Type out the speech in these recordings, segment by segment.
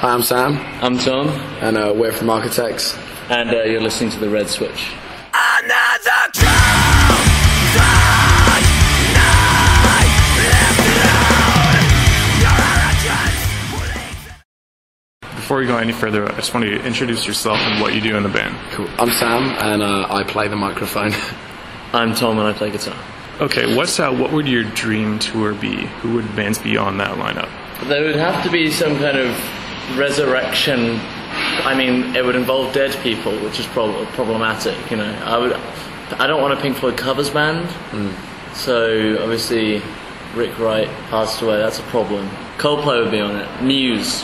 Hi, I'm Sam. I'm Tom. And we're from Architects. And you're listening to The Red Switch. Another Before we go any further, I just want you to introduce yourself and what you do in the band. Cool. I'm Sam, and I play the microphone. I'm Tom, and I play guitar. Okay, what would your dream tour be? Who would bands be on that lineup? There would have to be some kind of resurrection. I mean, it would involve dead people, which is problematic. You know, I don't want a Pink Floyd covers band. So obviously, Rick Wright passed away. That's a problem. Coldplay would be on it. Muse.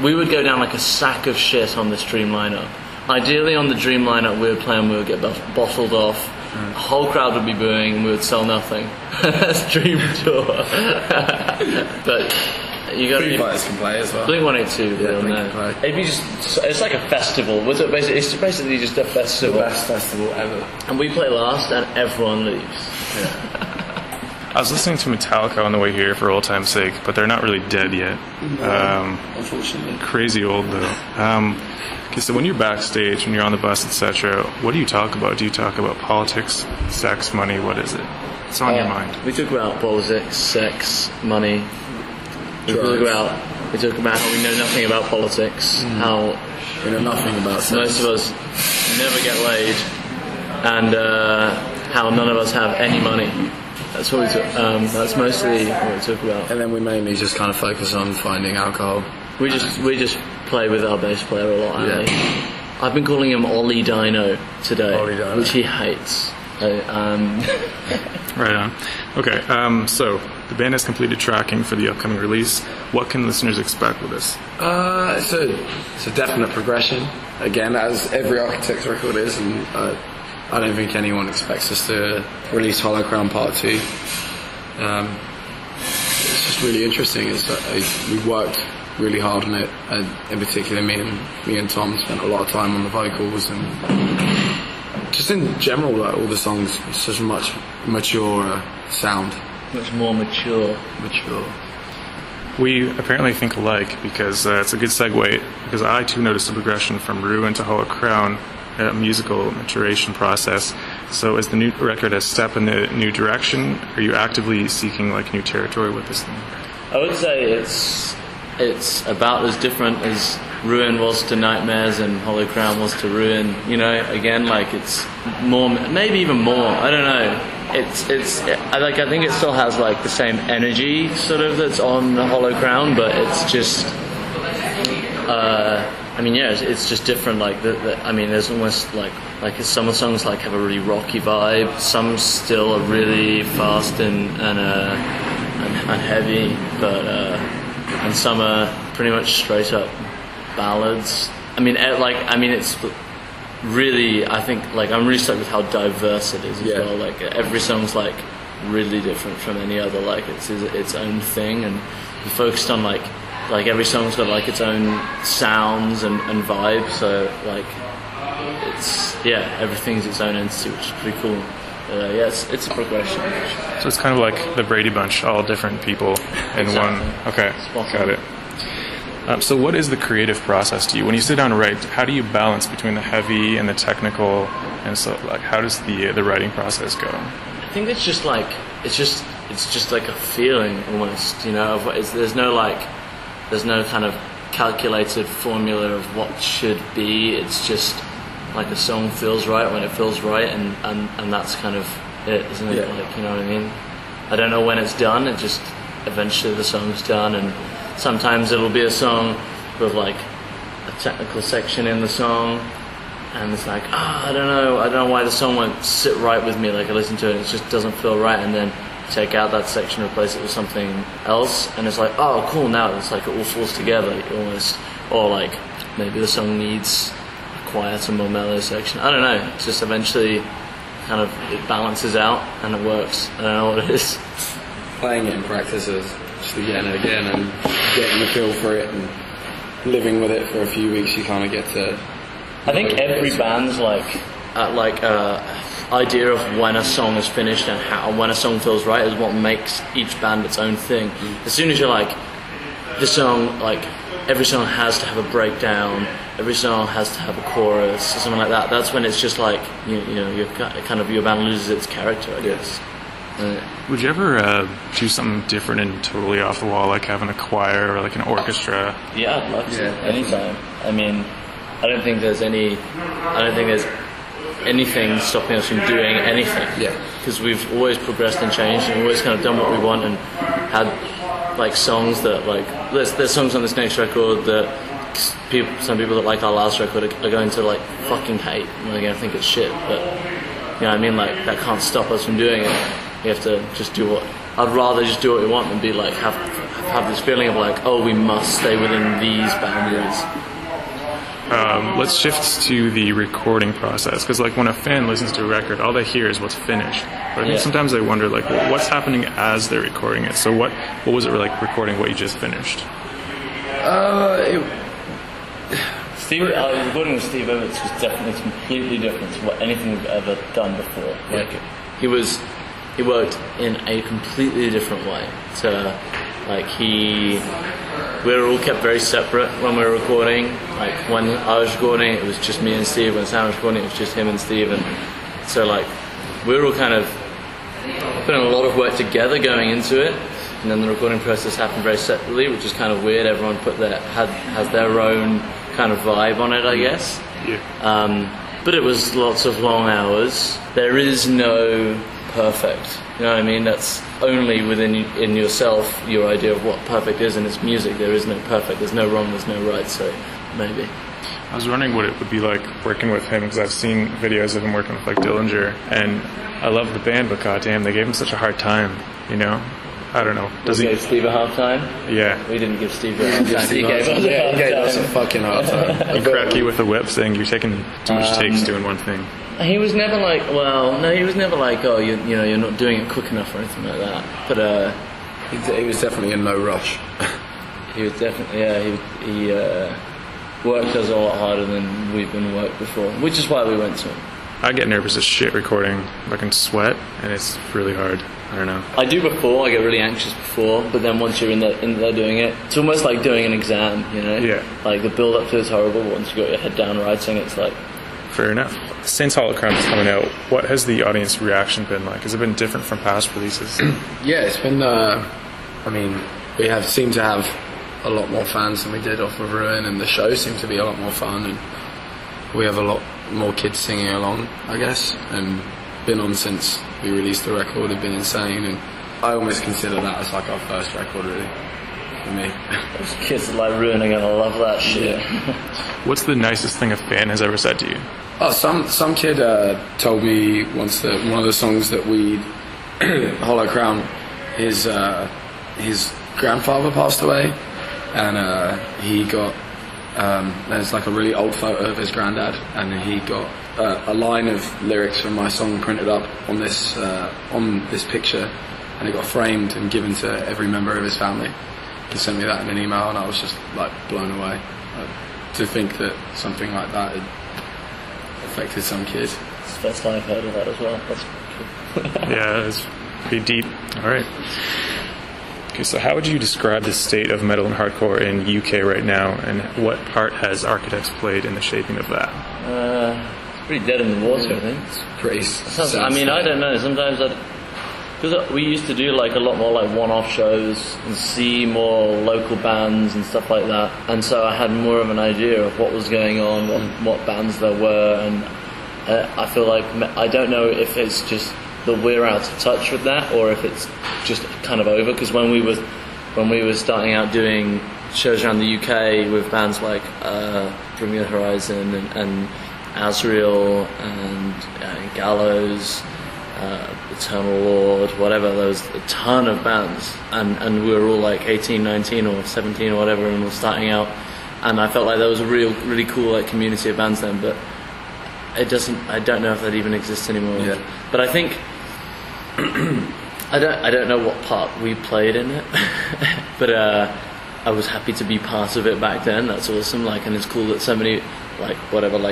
We would go down like a sack of shit on this dream lineup. Ideally, on the dream lineup, we would play and we would get bottled off. The whole crowd would be booing and we would sell nothing. That's dream tour. But you got Foo Fighters can play as well. Blink 182 Yeah, on Blink there. can play. It'd be it's like a festival. It's basically just a festival. The best festival ever. And we play last and everyone leaves. Yeah. I was listening to Metallica on the way here for old time's sake, but they're not really dead yet. Unfortunately. Crazy old though. Okay, so when you're backstage, when you're on the bus, etc., what do you talk about? Do you talk about politics, sex, money? What is it? What's on your mind? We talk about politics, sex, money. We talk about how we know nothing about politics, how We know nothing about sex. most of us never get laid, and how none of us have any money. That's what we talk. That's mostly what we talk about. And then we mainly just kind of focus on finding alcohol. We just play with our bass player a lot. Yeah. Andy. I've been calling him Ollie Dino today, Ollie Dino. which he hates. Right on. Okay, so the band has completed tracking for the upcoming release. What can listeners expect with this? It's a definite progression. Again, as every Architects record is, and I don't think anyone expects us to release Hollow Crown Part 2. It's just really interesting. We worked really hard on it, and in particular me and Tom spent a lot of time on the vocals, and just in general, like all the songs, it's just a much mature sound. Much more mature. We apparently think alike because it's a good segue, because I too noticed a progression from Ruin to Hollow Crown, a musical maturation process. So is the new record a step in a new direction? Are you actively seeking like new territory with this thing? I would say it's about as different as Ruin was to Nightmares and Hollow Crown was to Ruin. You know, again, like it's more, maybe even more. I don't know. I think it still has like the same energy sort of that's on the Hollow Crown, but it's just. It's just different. Like there's almost like some of the songs like have a really rocky vibe. Some still are really fast and heavy, but and some are pretty much straight up ballads. It's really. I think like I'm really stuck with how diverse it is as well. Like every song's like really different from any other. Like it's its own thing, and we focused on like every song's got like its own sounds and vibe, so like everything's its own entity, which is pretty cool. It's a progression. So it's kind of like the Brady Bunch, all different people in one. Okay, got it. So what is the creative process to you? When you sit down and write, how do you balance between the heavy and the technical, and so like how does the writing process go? I think it's just like a feeling almost, you know. There's no kind of calculated formula of what should be. It's just like a song feels right when it feels right, and that's kind of it, isn't it? Yeah. Like, you know what I mean? I don't know when it's done. It just eventually the song's done, and sometimes it'll be a song with like a technical section in the song, and it's like I don't know why the song won't sit right with me. Like I listen to it, and it just doesn't feel right, and then take out that section, replace it with something else, and it's like, oh cool, now it's like it all falls together almost. Or like maybe the song needs a quieter, more mellow section. I don't know, it's just eventually kind of it balances out and it works. I don't know what it is. Playing it in practices just again and again, and getting the feel for it and living with it for a few weeks, you kind of get to. I think every band's idea of when a song is finished and when a song feels right is what makes each band its own thing. As soon as you're like, this song, like every song has to have a breakdown, every song has to have a chorus, or something like that. That's when it's just like, you know, your band loses its character, I guess. Would you ever do something different and totally off the wall, like having a choir or like an orchestra? Yeah, I'd love to. Anytime. I mean, I don't think there's anything stopping us from doing anything. Yeah. Because we've always progressed and changed, and always kind of done what we want, and had like songs that like there's songs on this next record that some people that like our last record are going to like fucking hate. And they're going to think it's shit, but you know what I mean? Like that can't stop us from doing it. We have to just do what. I'd rather just do what we want than be like have this feeling of like, oh, we must stay within these boundaries. Let's shift to the recording process, because like when a fan listens to a record, all they hear is what's finished. But I think sometimes they wonder like, well, what's happening as they're recording it. So what was it like recording what you just finished? Recording with Steve Evans was definitely completely different to what anything we've ever done before. Like he worked in a completely different way. So we were all kept very separate when we were recording. Like when I was recording, it was just me and Steve. When Sam was recording, it was just him and Steve. And so like we were all kind of putting a lot of work together going into it, and then the recording process happened very separately, which is kind of weird. Everyone has their own kind of vibe on it, I guess. Yeah. But it was lots of long hours. There is no perfect. You know what I mean? That's only within in yourself, your idea of what perfect is, and it's music. There is no perfect. There's no wrong. There's no right. So maybe. I was wondering what it would be like working with him, because I've seen videos of him working with like Dillinger, and I love the band, but goddamn, they gave him such a hard time. You know? I don't know. Does he give Steve a hard time? Yeah. We didn't give Steve a hard time. He gave us a fucking hard time. He cracked you with a whip saying you're taking too much takes doing one thing. He was never like, he was never like, oh, you're not doing it quick enough or anything like that. But he was definitely in no rush. He was definitely, he worked us a lot harder than we've been worked before, which is why we went to him. I get nervous as shit recording. I can sweat, and it's really hard. I don't know. I do before. I get really anxious before, but then once you're in there doing it, it's almost like doing an exam, you know? Yeah. Like the build-up to it's horrible, but once you got your head down writing, it's like... Fair enough. Since Holocron is coming out, what has the audience reaction been like? Has it been different from past releases? Yeah, it's been... we seem to have a lot more fans than we did off of Ruin, and the show seems to be a lot more fun, and we have a lot more kids singing along, I guess, and been on since we released the record. Have been insane, and I almost consider that as like our first record, really, for me. Those kids are like Ruin are gonna love that shit. Yeah. What's the nicest thing a fan has ever said to you? Oh, some kid told me once that one of the songs that we Hollow Crown, his grandfather passed away, and he got there's like a really old photo of his granddad, and he got a line of lyrics from my song printed up on this picture, and it got framed and given to every member of his family. He sent me that in an email, and I was just like blown away to think that something like that had affected some kid. It's the first time I've heard of that as well. That's cool. Yeah, it's pretty deep. All right. Okay, so how would you describe the state of metal and hardcore in UK right now, and what part has Architects played in the shaping of that? It's pretty dead in the water, I think. It's pretty I don't know. Sometimes because we used to do like a lot more like one-off shows and see more local bands and stuff like that, and so I had more of an idea of what was going on, what bands there were, and I feel like I don't know if it's just that we're out of touch with that, or if it's just kind of over. Because when we were starting out doing shows around the UK with bands like Bring Me the Horizon and Azrael and Gallows, Eternal Lord, whatever, there was a ton of bands, and we were all like 18, 19 or 17 or whatever, and we were starting out, and I felt like there was a really cool like community of bands then, but I don't know if that even exists anymore. Yeah. But I think I don't know what part we played in it, but I was happy to be part of it back then. That's awesome. Like, and it's cool that so many like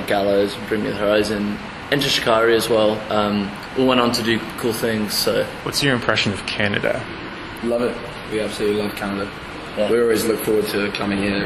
Gallows, Bring Me the Horizon, Enter Shikari as well, all went on to do cool things. So, what's your impression of Canada? Love it. We absolutely love Canada. Yeah. We always look forward to coming here and